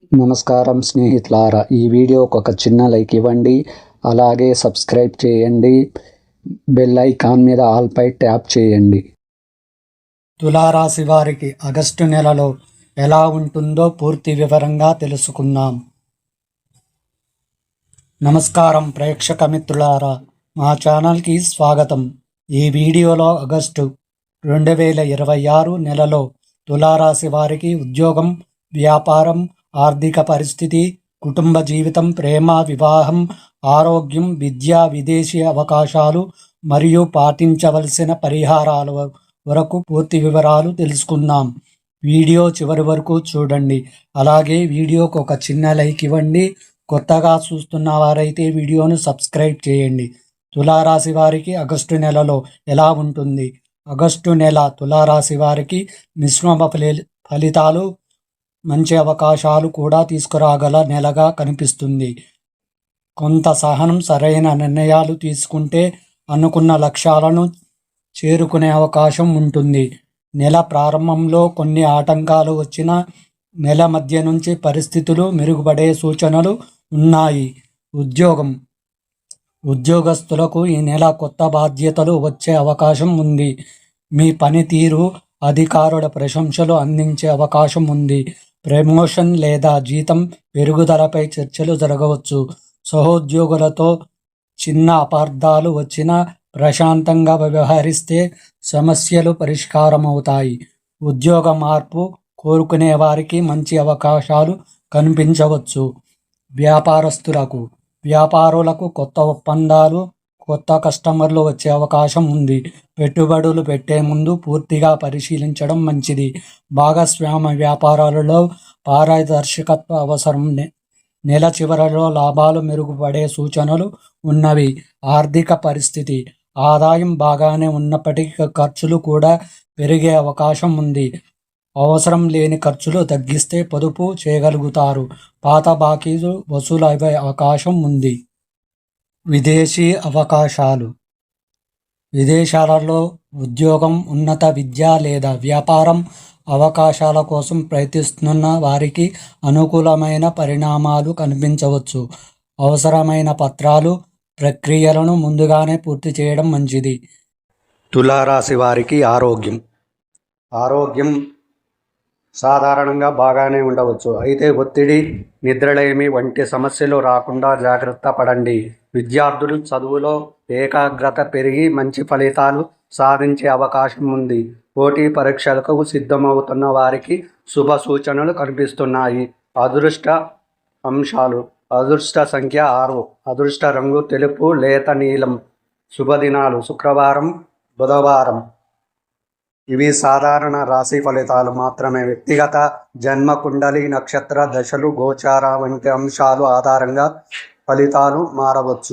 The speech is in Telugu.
నమస్కారం స్నేహితులారా, ఈ వీడియోకి ఒక చిన్న లైక్ ఇవ్వండి. అలాగే సబ్స్క్రైబ్ చేయండి. బెల్ ఐకాన్ మీద ఆల్ పై ట్యాప్ చేయండి. తులారాశి వారికి ఆగస్టు నెలలో ఎలా ఉంటుందో పూర్తి వివరంగా తెలుసుకుందాం. నమస్కారం ప్రేక్షక మిత్రులారా, మా ఛానల్కి స్వాగతం. ఈ వీడియోలో ఆగస్టు 2026 నెలలో తులారాశి వారికి ఉద్యోగం, వ్యాపారం, ఆర్థిక పరిస్థితి, కుటుంబ జీవితం, ప్రేమ, వివాహం, ఆరోగ్యం, విద్య, విదేశీ అవకాశాలు మరియు పాటించవలసిన పరిహారాల వరకు పూర్తి వివరాలు తెలుసుకుందాం. వీడియో చివరి వరకు చూడండి. అలాగే వీడియోకి ఒక చిన్న లైక్ ఇవ్వండి. కొత్తగా చూస్తున్న వారైతే వీడియోను సబ్స్క్రైబ్ చేయండి. తులారాశి వారికి ఆగస్టు నెలలో ఎలా ఉంటుంది? ఆగస్టు నెల తులారాశి వారికి మిశ్రమ ఫలితాలు, మంచి అవకాశాలు కూడా తీసుకురాగల నెలగా కనిపిస్తుంది. కొంత సహనం, సరైన నిర్ణయాలు తీసుకుంటే అనుకున్న లక్ష్యాలను చేరుకునే అవకాశం ఉంటుంది. నెల ప్రారంభంలో కొన్ని ఆటంకాలు వచ్చినా నెల మధ్య నుంచి పరిస్థితులు మెరుగుపడే సూచనలు ఉన్నాయి. ఉద్యోగస్తులకు ఈ నెల కొత్త బాధ్యతలు వచ్చే అవకాశం ఉంది. మీ పనితీరు అధికారుల ప్రశంసలు అందించే అవకాశం ఉంది. ప్రమోషన్ లేదా జీతం పెరుగుదలపై చర్చలు జరగవచ్చు. సహోద్యోగులతో చిన్న అపార్థాలు వచ్చినా ప్రశాంతంగా వ్యవహరిస్తే సమస్యలు పరిష్కారమవుతాయి. ఉద్యోగ మార్పు కోరుకునే వారికి మంచి అవకాశాలు కనిపించవచ్చు. వ్యాపారులకు కొత్త ఒప్పందాలు, కొత్త కస్టమర్లు వచ్చే అవకాశం ఉంది. పెట్టుబడులు పెట్టే ముందు పూర్తిగా పరిశీలించడం మంచిది. భాగస్వామ్య వ్యాపారాలలో పారదర్శకత్వం అవసరం. నెల చివరలో లాభాలు మెరుగుపడే సూచనలు ఉన్నవి. ఆర్థిక పరిస్థితి, ఆదాయం బాగానే ఉన్నప్పటికీ ఖర్చులు కూడా పెరిగే అవకాశం ఉంది. అవసరం లేని ఖర్చులు తగ్గిస్తే పొదుపు చేయగలుగుతారు. పాత బాకీలు వసూలు అయ్యే అవకాశం ఉంది. విదేశీ అవకాశాలు, విదేశాలలో ఉద్యోగం, ఉన్నత విద్య లేదా వ్యాపారం అవకాశాల కోసం ప్రయత్నిస్తున్న వారికి అనుకూలమైన పరిణామాలు కనిపించవచ్చు. అవసరమైన పత్రాలు, ప్రక్రియలను ముందుగానే పూర్తి చేయడం మంచిది. తులారాశి వారికి ఆరోగ్యం సాధారణంగా బాగానే ఉండవచ్చు. అయితే ఒత్తిడి, నిద్రలేమి వంటి సమస్యలు రాకుండా జాగ్రత్త పడండి. విద్యార్థులు చదువులో ఏకాగ్రత పెరిగి మంచి ఫలితాలు సాధించే అవకాశం ఉంది. పోటీ పరీక్షలకు సిద్ధమవుతున్న వారికి శుభ సూచనలు కనిపిస్తున్నాయి. అదృష్ట అంశాలు, అదృష్ట సంఖ్య 6, అదృష్ట రంగు తెలుపు, లేత నీలం. శుభదినాలు శుక్రవారం, బుధవారం. ఇవి సాధారణ రాశి ఫలితాలు మాత్రమే. వ్యక్తిగత జన్మ కుండలి, నక్షత్ర దశలు, గోచార వంటి అంశాలు ఆధారంగా ఫలితాలు మారవచ్చు.